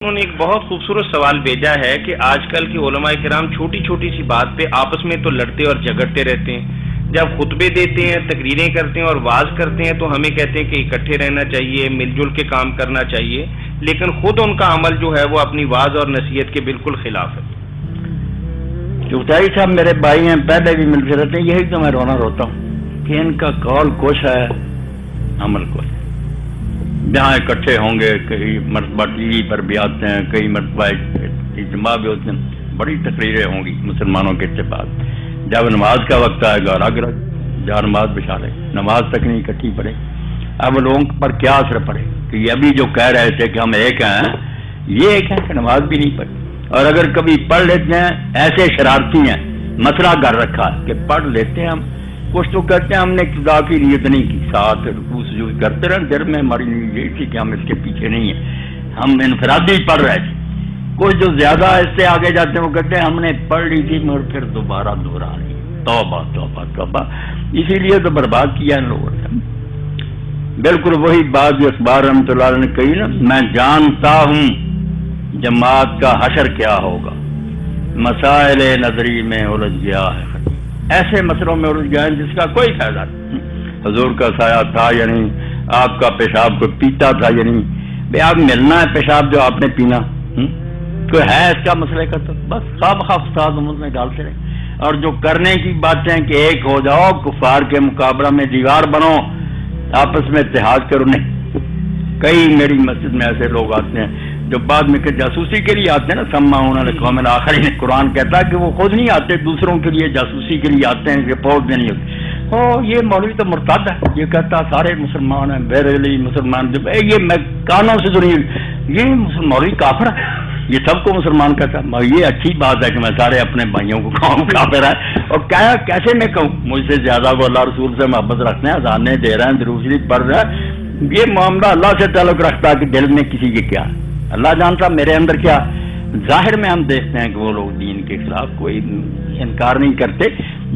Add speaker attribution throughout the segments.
Speaker 1: انہوں نے ایک بہت خوبصورت سوال بھیجا ہے کہ آج کل کے علماء کرام چھوٹی چھوٹی سی بات پہ آپس میں تو لڑتے اور جھگڑتے رہتے ہیں، جب خطبے دیتے ہیں، تقریریں کرتے ہیں اور وعظ کرتے ہیں تو ہمیں کہتے ہیں کہ اکٹھے رہنا چاہیے، مل جل کے کام کرنا چاہیے، لیکن خود ان کا عمل جو ہے وہ اپنی وعظ اور نصیحت کے بالکل خلاف ہے۔
Speaker 2: چغتائی صاحب میرے بھائی ہیں، پہلے بھی ملتے رہتے ہیں، یہی تو میں رونا روتا ہوں کہ ان کا قول کچھ ہے عمل کچھ۔ جہاں اکٹھے ہوں گے، کئی مرتبہ ٹی وی پر بھی آتے ہیں، کئی مرتبہ اجتماع بھی ہوتے ہیں، بڑی تقریریں ہوں گی مسلمانوں کے اتفاق۔ جب نماز کا وقت آئے گا الگ الگ جہاں نماز بچھا لے، نماز تک نہیں اکٹھی پڑھے۔ اب لوگوں پر کیا اثر پڑے کہ یہ ابھی جو کہہ رہے تھے کہ ہم ایک ہیں، یہ ایک ہیں کہ نماز بھی نہیں پڑھی، اور اگر کبھی پڑھ لیتے ہیں ایسے شرارتی ہیں، مسئلہ کر رکھا ہے کہ پڑھ لیتے ہیں ہم، کچھ تو کہتے ہیں ہم نے ابتدا کی نیت نہیں کی، ساتھ رکوع سجود کرتے رہے، دل میں ہماری نیت یہ تھی کہ ہم اس کے پیچھے نہیں ہیں، ہم انفرادی پڑھ رہے تھے۔ کچھ جو زیادہ اس سے آگے جاتے ہیں وہ کہتے ہیں ہم نے پڑھ لی تھی مگر پھر دوبارہ دہرانی، توبہ توبہ توبہ۔ اسی لیے تو برباد کیا ان لوگوں نے۔ بالکل وہی بات جو اخبار رحمۃ اللہ علیہ نے کہی نا، میں جانتا ہوں جماعت کا حشر کیا ہوگا، مسائل نظری میں الجھ گیا ہے، ایسے مسئلوں میں الجھ گیا ہے جس کا کوئی فائدہ نہیں۔ حضور کا سایہ تھا یا نہیں، آپ کا پیشاب کو پیتا تھا یا نہیں، بھائی آپ ملنا ہے پیشاب جو آپ نے پینا، کوئی ہے اس کا مسئلے کا؟ تو بس خواب خواب استاد میں ڈالتے رہے، اور جو کرنے کی باتیں کہ ایک ہو جاؤ، کفار کے مقابلہ میں دیوار بنو، آپس میں اتحاد کرو، نہیں۔ کئی میری مسجد میں ایسے لوگ آتے ہیں جو بعد میں کہ جاسوسی کے لیے آتے ہیں نا، سمعون لقوم آخرین، قرآن کہتا ہے کہ وہ خود نہیں آتے، دوسروں کے لیے جاسوسی کے لیے آتے ہیں، رپورٹ دینی ہوتی۔ یہ مولوی تو مرتد ہے، یہ کہتا سارے مسلمان ہیں، بیرلی مسلمان، یہ میں کانوں سے سنی، یہ مولوی کافر ہے، یہ سب کو مسلمان کہتا ہے۔ یہ اچھی بات ہے کہ میں سارے اپنے بھائیوں کو کہوں کافر ہے، اور کیا کیسے میں کہوں؟ مجھ سے زیادہ وہ اللہ رسول سے محبت رکھتے ہیں، اذانیں دے رہے ہیں، درود شریف پڑھ رہے ہیں، یہ معاملہ اللہ سے تعلق رکھتا ہے کہ دل میں کسی کے کیا ہے، اللہ جانتا میرے اندر کیا۔ ظاہر میں ہم دیکھتے ہیں کہ وہ لوگ دین کے خلاف کوئی انکار نہیں کرتے،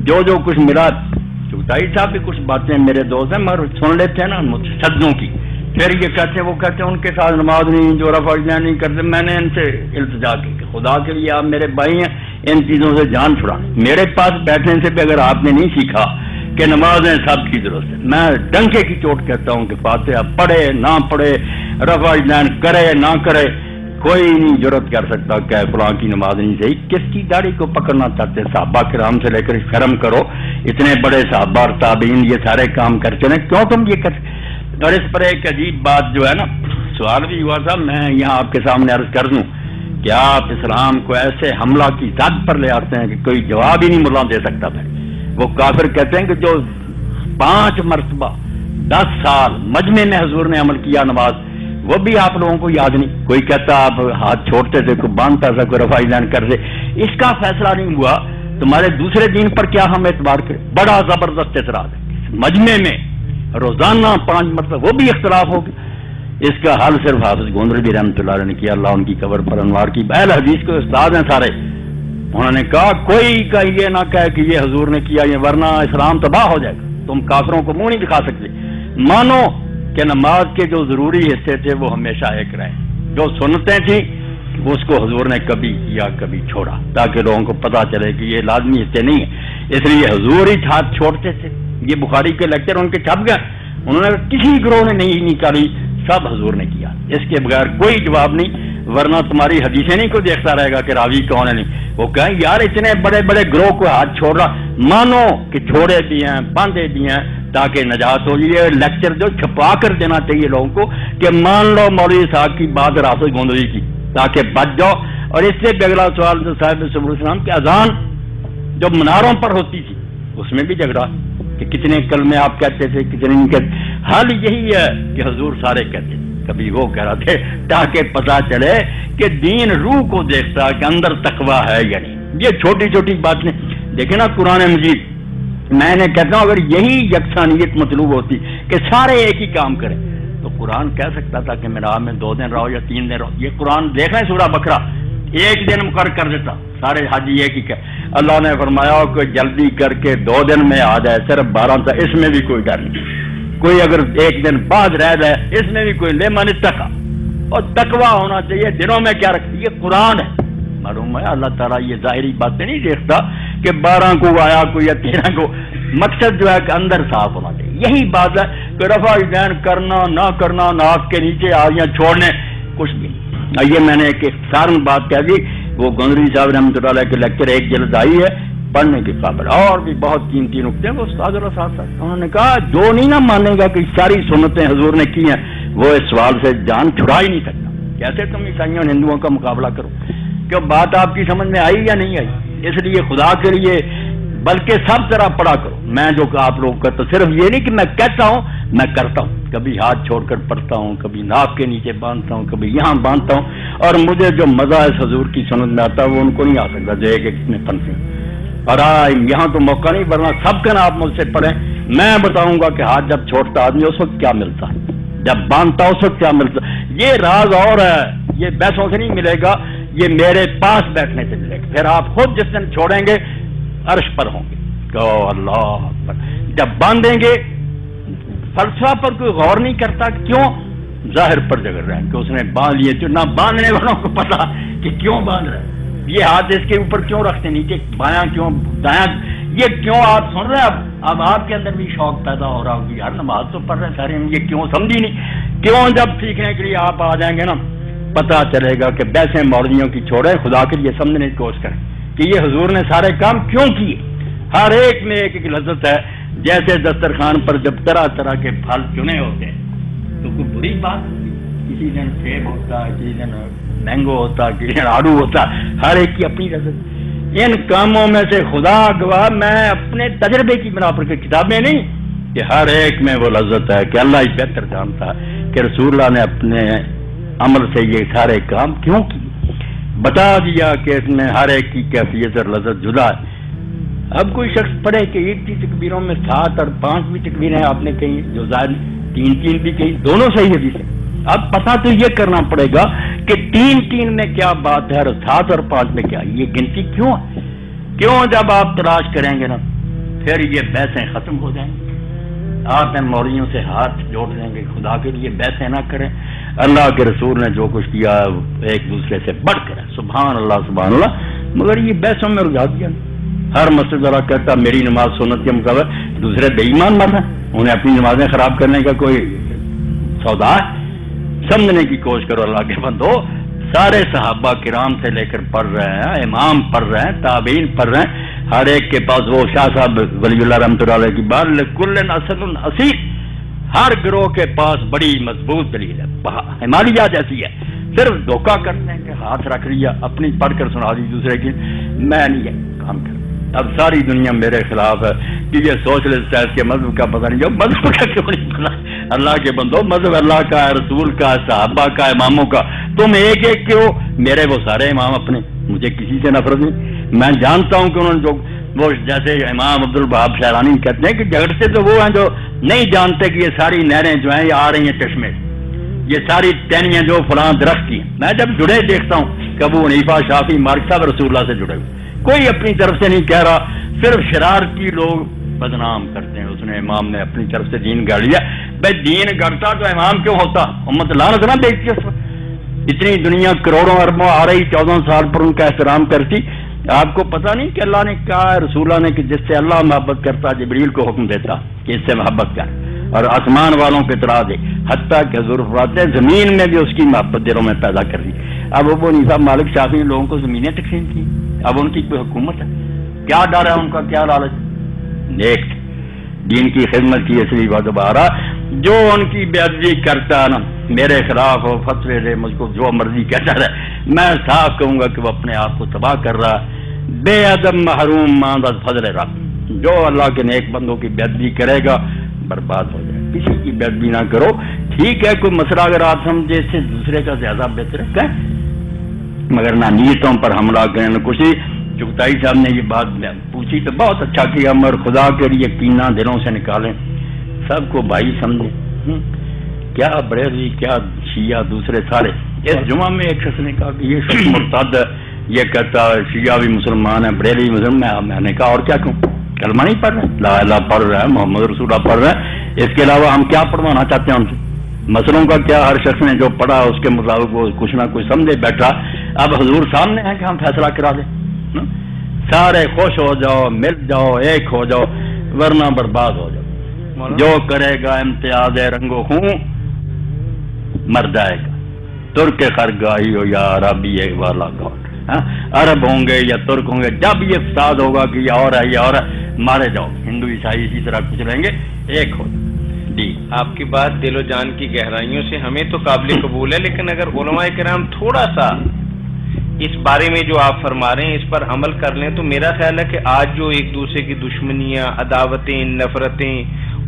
Speaker 2: جو کچھ ملا۔ چغتائی صاحب بھی کچھ باتیں میرے دوست ہیں مگر سن لیتے ہیں نا متشددوں کی، پھر یہ کہتے ہیں، وہ کہتے ہیں ان کے ساتھ نماز نہیں، جو رفع اجزا نہیں کرتے۔ میں نے ان سے التجا کی کہ خدا کے لیے آپ میرے بھائی ہیں، ان چیزوں سے جان چھڑا۔ میرے پاس بیٹھنے سے بھی اگر آپ نے نہیں سیکھا کہ نمازیں سب کی ضرورت ہے، میں ڈنکے کی چوٹ کہتا ہوں کہ فاتحہ پڑھے نہ پڑھے، رفع اجزا کرے نہ کرے، کوئی نہیں جرت کر سکتا کہ فلاں کی نماز نہیں صحیح۔ کس کی داڑھی کو پکڑنا چاہتے؟ صحابہ کرام سے لے کر شرم کرو، اتنے بڑے صحابہ اور تابعین یہ سارے کام کرتے ہیں، کیوں تم یہ کرتے؟ اور اس پر ایک عجیب بات جو ہے نا، سوال بھی ہوا تھا، میں یہاں آپ کے سامنے عرض کر دوں کہ آپ اسلام کو ایسے حملہ کی حد پر لے آتے ہیں کہ کوئی جواب ہی نہیں ملا دے سکتا تھا۔ وہ کافر کہتے ہیں کہ جو 5 مرتبہ 10 سال مجمع میں حضور نے عمل کیا نماز، وہ بھی آپ لوگوں کو یاد نہیں۔ کوئی کہتا آپ ہاتھ چھوڑتے تھے، کوئی باندھتا تھا، کوئی رفع اجزا کرتے، اس کا فیصلہ نہیں ہوا، تمہارے دوسرے دین پر کیا ہم اعتبار کریں؟ بڑا زبردست اعتراض ہے، مجمع میں روزانہ 5 مرتبہ، وہ بھی اختلاف ہو گیا۔ اس کا حل صرف حافظ گوندربی رحمۃ اللہ علیہ نے کیا، اللہ ان کی قبر پر انوار کی۔ اہل حدیث کے استاد ہیں سارے، انہوں نے کہا کوئی کا یہ نہ کہے کہ یہ حضور نے کیا، یہ ورنہ اسلام تباہ ہو جائے گا، تم کافروں کو منہ نہیں دکھا سکتے۔ مانو کہ نماز کے جو ضروری حصے تھے وہ ہمیشہ ایک رہے، جو سنتیں تھیں اس کو حضور نے کبھی کیا کبھی چھوڑا، تاکہ لوگوں کو پتہ چلے کہ یہ لازمی حصے نہیں ہیں، اس لیے حضور ہی ہاتھ چھوڑتے تھے۔ یہ بخاری کے لیکچر ان کے چھپ گئے، انہوں نے کسی گروہ نے نہیں نکالی، سب حضور نے کیا، اس کے بغیر کوئی جواب نہیں، ورنہ تمہاری حدیثیں نہیں کوئی دیکھتا رہے گا کہ راوی کون ہے نہیں۔ وہ کہیں یار اتنے بڑے بڑے گروہ کو ہاتھ چھوڑ رہا، مانو کہ چھوڑے بھی ہیں، باندھے بھی ہیں، تاکہ نجات ہو۔ یہ لیکچر جو چھپا کر دینا چاہیے لوگوں کو کہ مان لو مولوی صاحب کی بات حافظ گوندری کی، تاکہ بچ جاؤ۔ اور اس سے بھی اگلا سوال جو صاحب صبر السلام کی اذان جو مناروں پر ہوتی تھی اس میں بھی جھگڑا کہ کتنے کلمے آپ کہتے تھے، کتنے نہیں کہتے۔ حال یہی ہے کہ حضور سارے کہتے تھے، کبھی وہ کہہ رہے تھے، تاکہ پتہ چلے کہ دین روح کو دیکھتا کہ اندر تقویٰ ہے یا نہیں۔ یہ چھوٹی چھوٹی باتیں دیکھیں نا، قرآن مجید میں نے کہتا ہوں اگر یہی یکسانیت مطلوب ہوتی کہ سارے ایک ہی کام کریں تو قرآن کہہ سکتا تھا کہ میرا میں 2 دن رہو یا 3 دن رہو۔ یہ قرآن دیکھ رہے ہیں سورہ بقرہ، ایک دن مقرر کر دیتا، سارے حاجی ایک ہی کہ اللہ نے فرمایا کہ جلدی کر کے 2 دن میں آ جائے، صرف 12 تھا، اس میں بھی کوئی ڈر نہیں۔ کوئی اگر 1 دن بعد رہ جائے اس میں بھی کوئی لمن اتقی، اور تقوی ہونا چاہیے. دلوں میں کیا رکھتی ہے؟ قرآن ہے. معلوم ہے اللہ تعالیٰ یہ ظاہری باتیں نہیں دیکھتا کہ 12 کو آیا کوئی یا 13 کو. مقصد جو ہے کہ اندر صاف ہونا چاہیے. یہی بات ہے کہ رفع دین کرنا نہ کرنا، ناک کے نیچے آریاں چھوڑنے، کچھ بھی نہیں. یہ میں نے ایک اختصاراً بات کہہ دی. وہ گندری صاحب رحمۃ اللہ علیہ کے لیکچر 1 جلد آئی ہے، پڑھنے کے قابل. اور بھی بہت قیمتی نقطے ہیں وہ استاد اللہ صاحب. انہوں نے کہا جو نہیں نہ مانے گا کہ ساری سنتیں حضور نے کی ہیں، وہ اس سوال سے جان چھڑا ہی نہیں سکتا. کیسے تم عیسائیوں اور ہندوؤں کا مقابلہ کرو؟ کہ بات آپ کی سمجھ میں آئی یا نہیں آئی؟ اس لیے خدا کے لیے بلکہ سب طرح پڑھا کرو. میں جو کہ آپ لوگ کرتا، صرف یہ نہیں کہ میں کہتا ہوں، میں کرتا ہوں. کبھی ہاتھ چھوڑ کر پڑھتا ہوں، کبھی ناف کے نیچے باندھتا ہوں، کبھی یہاں باندھتا ہوں. اور مجھے جو مزہ اس حضور کی سنت میں آتا ہے وہ ان کو نہیں آ سکتا جو ایک نے پنسی. اور یہاں تو موقع نہیں ورنہ سب کا نا آپ مجھ سے پڑھیں. میں بتاؤں گا کہ ہاتھ جب چھوڑتا آدمی اس وقت کیا ملتا ہے، جب باندھتا اس وقت کیا ملتا. یہ راز اور ہے، یہ بحثوں سے نہیں ملے گا، یہ میرے پاس بیٹھنے سے ملے گا. پھر آپ خود جس دن چھوڑیں گے عرش پر ہوں گے. تو اللہ اکبر. جب باندھیں گے فلسفہ پر کوئی غور نہیں کرتا، کیوں؟ ظاہر پر جگڑ رہے ہیں کہ اس نے باندھ لیے. جو نہ باندھنے والوں کو پتا کہ کیوں باندھ رہے ہیں. یہ ہاتھ اس کے اوپر کیوں رکھتے نیچے، بایاں کیوں دایاں، یہ کیوں آپ سن رہے ہیں. اب آپ کے اندر بھی شوق پیدا ہو رہا ہوگی، یار نماز تو پڑھ رہے ہیں سارے، یہ کیوں سمجھی نہیں. کیوں؟ جب سیکھنے کے لیے آپ آ جائیں گے نا پتا چلے گا کہ ویسے مولویوں کی چھوڑیں، خدا کے لیے سمجھنے کی کوشش کریں کہ یہ حضور نے سارے کام کیوں کیے. ہر ایک میں ایک ایک لذت ہے. جیسے دسترخوان پر جب طرح طرح کے پھل چنے ہوتے ہیں تو کوئی بری بات، کسی دن سیب ہوتا ہے، کسی دن مینگو ہوتا ہے، کسی دن آڑو ہوتا ہے، ہر ایک کی اپنی لذت. ان کاموں میں سے خدا گواہ میں اپنے تجربے کی بنا پر کتابیں نہیں کہ ہر ایک میں وہ لذت ہے کہ اللہ ہی بہتر جانتا ہے کہ رسول اللہ نے اپنے عمل سے یہ سارے کام کیوں کیے. بتا دیا کہ اس میں ہر ایک کی کیفیت اور لذت جدا ہے. اب کوئی شخص پڑھے کہ عید کی تکبیروں میں 7 اور 5 بھی تکبیریں آپ نے کہیں، جو زائد 3 بھی کہیں، دونوں صحیح حدیث ہیں. اب پتہ تو یہ کرنا پڑے گا کہ 3 میں کیا بات ہے اور 7 اور 5 میں کیا، یہ گنتی کیوں ہے. کیوں؟ جب آپ تلاش کریں گے نا پھر یہ بحثیں ختم ہو جائیں گی. آپ ان مولویوں سے ہاتھ جوڑ دیں گے، خدا کے لیے بحثیں نہ کریں. اللہ کے رسول نے جو کچھ کیا ایک دوسرے سے بڑھ کر، سبحان اللہ سبحان اللہ. مگر یہ بحثوں میں رجھا دیا. ہر مسجد والا کہتا میری نماز سنت کے مقابلے، دوسرے بے ایمان مر رہے ہیں، انہیں اپنی نمازیں خراب کرنے کا کوئی سودا ہے. سمجھنے کی کوشش کرو اللہ کے بندو. سارے صحابہ کرام سے لے کر پڑھ رہے ہیں، امام پڑھ رہے ہیں، تابعین پڑھ رہے ہیں. ہر ایک کے پاس وہ شاہ صاحب ولی اللہ رحمۃ اللہ علیہ کی بات لکل اصل اصیل، ہر گروہ کے پاس بڑی مضبوط دلیل ہے، ہمالیہ جیسی ہے. صرف دھوکہ کرتے ہیں کہ ہاتھ رکھ لیا، اپنی پڑھ کر سنا دی دوسرے کی. میں نہیں ہے کام کر. اب ساری دنیا میرے خلاف ہے کہ یہ سوشلسٹ ہے، اس کے مذہب کا پتہ نہیں. جو مذہب کا کیوں نہیں پتا؟ اللہ کے بندو، مذہب اللہ کا ہے، رسول کا ہے، صحابہ کا، اماموں کا. تم ایک ایک کے ہو، میرے وہ سارے امام اپنے، مجھے کسی سے نفرت نہیں. میں جانتا ہوں کہ انہوں نے جو وہ جیسے امام عبد الوہاب شعرانی کہتے ہیں کہ جھگڑتے تو وہ ہیں جو نہیں جانتے کہ یہ ساری نہریں جو ہیں یہ آ رہی ہیں چشمے، یہ ساری ٹہنیاں جو فلاں درخت کی ہیں. میں جب جڑے دیکھتا ہوں کہ ابو حنیفہ، شافعی، مالک صاحب رسول اللہ سے جڑے ہوئے، کوئی اپنی طرف سے نہیں کہہ رہا. صرف شرارتی لوگ بدنام کرتے ہیں. اس نے امام نے اپنی طرف سے دین گڑ لیا. بھائی دین گڑتا تو امام کیوں ہوتا؟ امت لعنت نہ دیکھتی اس وقت. اتنی دنیا کروڑوں اربوں آ رہی، 14 سال پر ان کا احترام کرتی. آپ کو پتہ نہیں کہ اللہ نے کہا ہے رسول اللہ نے کہ جس سے اللہ محبت کرتا جبریل کو حکم دیتا کہ اس سے محبت کر اور آسمان والوں کو اطلاع دے. حتیٰ کہ حضور فرماتے ہیں زمین میں بھی اس کی محبت دلوں میں پیدا کر دی. اب ابو حنیفہ، مالک، شافعی لوگوں کو زمینیں تقسیم کی. اب ان کی کوئی حکومت ہے؟ کیا ڈر ہے ان کا؟ کیا لالچ؟ نیک دین کی خدمت کی. اس لیے دوبارہ جو ان کی بے ادبی کرتا ہے نا، میرے خلاف ہو، فتوے دے، مجھ کو جو مرضی کہتا رہے، میں صاف کہوں گا کہ وہ اپنے آپ کو تباہ کر رہا ہے. بے ادب محروم ماند از فضل رب. جو اللہ کے نیک بندوں کی بے ادبی کرے گا برباد ہو جائے. کسی کی بے ادبی نہ کرو. ٹھیک ہے کوئی مسئلہ اگر آپ سمجھے اس سے دوسرے کا زیادہ بہتر ہے، مگر نہ نیتوں پر حملہ کریں نہ کچھ. چغتائی صاحب نے یہ بات پوچھی تو بہت اچھا کیا، مگر خدا کے لیے کینہ دلوں سے نکالیں، سب کو بھائی سمجھیں. کیا بریلوی، کیا شیعہ، دوسرے سارے. اس جمعہ میں ایک شخص نے کہا کہ یہ شخص مرتد ہے، یہ کہتا ہے شیعہ بھی مسلمان ہے، بریلوی مسلمان. میں نے کہا اور کیا کہوں؟ کلمہ نہیں پڑھ رہے، لا الہ پڑھ رہا ہے، محمد رسول اللہ پڑھ رہا ہے. اس کے علاوہ ہم کیا پڑھوانا چاہتے ہیں ان سے؟ مسئلوں کا کیا، ہر شخص نے جو پڑھا اس کے مطابق وہ کچھ نہ کچھ سمجھے بیٹھا. اب حضور سامنے ہے کہ ہم فیصلہ کرا دیں. سارے خوش ہو جاؤ، مل جاؤ، ایک ہو جاؤ، ورنہ برباد ہو جاؤ. جو کرے گا امتیاز رنگ و خون مر جائے گا. ترک خرگاہی ہو یا عربی والا گاؤں، عرب ہوں گے یا ترک ہوں گے، جب یہ فساد ہوگا کہ یہ اور ہے یہ اور ہے، مارے جاؤ. ہندو عیسائی اسی طرح کچھ رہیں گے، ایک ہو جی.
Speaker 1: آپ کی بات دل و جان کی گہرائیوں سے ہمیں تو قابل قبول ہے، لیکن اگر علماء کرام تھوڑا سا اس بارے میں جو آپ فرما رہے ہیں اس پر عمل کر لیں تو میرا خیال ہے کہ آج جو ایک دوسرے کی دشمنیاں، عداوتیں، نفرتیں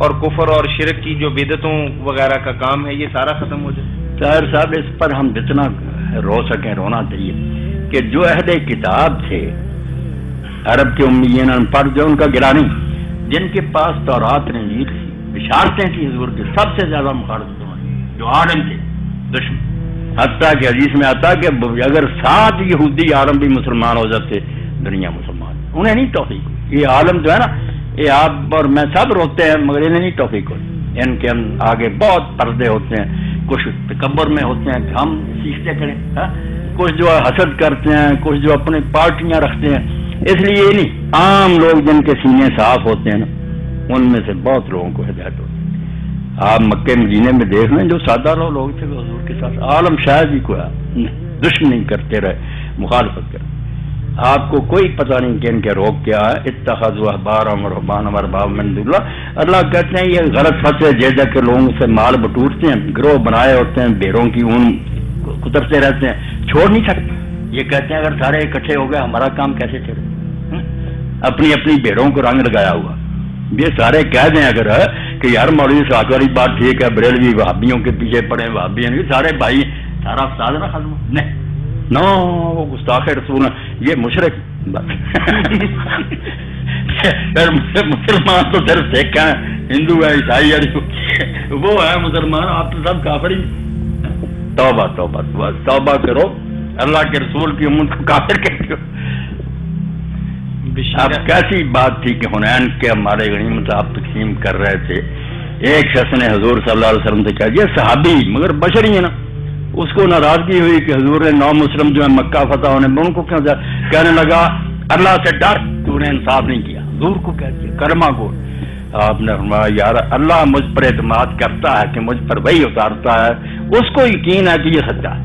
Speaker 1: اور کفر اور شرک کی جو بدعتوں وغیرہ کا کام ہے یہ سارا ختم ہو جائے.
Speaker 2: طاہر صاحب اس پر ہم جتنا رو سکیں رونا چاہیے کہ جو اہل کتاب تھے عرب کے امیین ان پڑھ جو ان کا گرا نہیں، جن کے پاس تورات انجیل تھی، بشارتیں تھی حضور کی، سب سے زیادہ مخالفت جو عالم تھے دشمن. حتیٰ کہ حدیث میں آتا کہ اگر 7 یہودی عالم بھی مسلمان ہو جاتے دنیا مسلمان، انہیں نہیں توفیق. یہ عالم جو ہے نا، یہ آپ اور میں سب روتے ہیں مگر انہیں نہیں توفیق ہوتی. ان کے آگے بہت پردے ہوتے ہیں، کچھ تکبر میں ہوتے ہیں کہ ہم سیکھتے کریں، کچھ جو حسد کرتے ہیں، کچھ جو اپنی پارٹیاں رکھتے ہیں. اس لیے یہ نہیں، عام لوگ جن کے سینے صاف ہوتے ہیں نا ان میں سے بہت لوگوں کو ہدایت ہوتی ہے. آپ مکے مدینے میں دیکھ لیں جو سادہ لوگ تھے وہ حضور کے ساتھ عالم شاید ہی کوئی دشمنی کرتے رہے، مخالفت کرتے. آپ کو کوئی پتہ نہیں کہ ان کے روگ کیا ہے. اتخذوا احبارهم ورهبانهم اربابا من دون اللہ. اللہ کہتے ہیں یہ غلط فتوے دے دے کے لوگوں سے مال بٹورتے ہیں، گروہ بنائے ہوتے ہیں، بھیڑوں کی اون کترتے رہتے ہیں، چھوڑ نہیں سکتے. یہ کہتے ہیں اگر سارے اکٹھے ہو گئے ہمارا کام کیسے چلے؟ اپنی اپنی بھیڑوں کو رنگ لگایا ہوا. یہ سارے کہہ دیں اگر کہ یار مولوی صاحب والی بات ٹھیک ہے، بریلوی وہابیوں کے پیچھے پڑے، وہابی سارے بھائی، سارا فساد نہ ختم. نہیں نو، وہ گستاخ رسول ہیں، یہ مشرک. مسلمان تو صرف سکھ ہیں، ہندو ہے، عیسائی ہے، وہ ہے مسلمان، آپ تو سب کافر ہی. توبہ توبہ توبہ کرو، اللہ کے رسول کی امت کو کافر کہتے ہو. اب کیسی بات تھی کہ حنین کے ہمارے غنیمت آپ تقسیم کر رہے تھے. ایک شخص نے حضور صلی اللہ علیہ وسلم سے کہا، یہ صحابی مگر بشری ہے نا، اس کو ناراضگی ہوئی کہ حضور نے 9 مسلم جو ہے مکہ فتح ہونے میں ان کو کیوں کہنے لگا اللہ سے ڈر، تو نے انصاف نہیں کیا. حضور کو کہہ دیا کلمہ گو. آپ نے فرمایا یار اللہ مجھ پر اعتماد کرتا ہے کہ مجھ پر وہی اتارتا ہے، اس کو یقین ہے کہ یہ سچا ہے،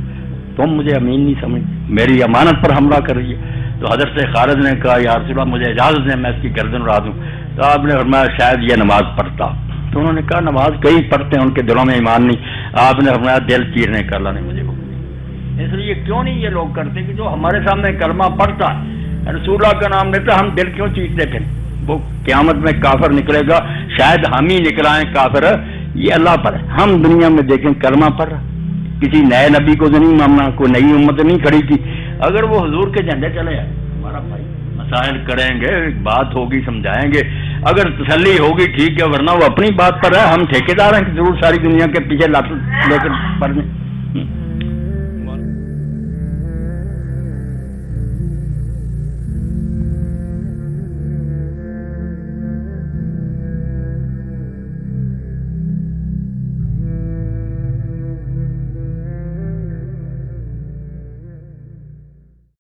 Speaker 2: تم مجھے امین نہیں سمجھ، میری امانت پر حملہ کر رہی ہے. تو حضرت خالد نے کہا یا رسول اللہ مجھے اجازت ہے میں اس کی گردن اڑا دوں. تو آپ نے فرمایا شاید یہ نماز پڑھتا. تو انہوں نے کہا نماز کئی پڑھتے ہیں ان کے دلوں میں ایمان نہیں. آپ نے فرمایا دل چیرنے کا اللہ نے مجھے حکم دیا. اس لیے کیوں نہیں یہ لوگ کرتے کہ جو ہمارے سامنے کلمہ پڑھتا ہے، رسول اللہ کا نام لیتا، ہم دل کیوں چیرتے پھر؟ وہ قیامت میں کافر نکلے گا، شاید ہم ہی نکلائیں کافر، یہ اللہ پر ہے. ہم دنیا میں دیکھیں کلمہ پڑھ رہا، کسی نئے نبی کو نہیں ماننا، کوئی نئی امت نہیں کھڑی کی. اگر وہ حضور کے جھنڈے چلے آئے ہمارا بھائی، مسائل کریں گے، بات ہوگی سمجھائیں گے، اگر تسلی ہوگی ٹھیک ہے، ورنہ وہ اپنی بات پر ہے. ہم ٹھیکیدار ہیں کہ ضرور ساری دنیا کے پیچھے لے کر پڑھ دیں.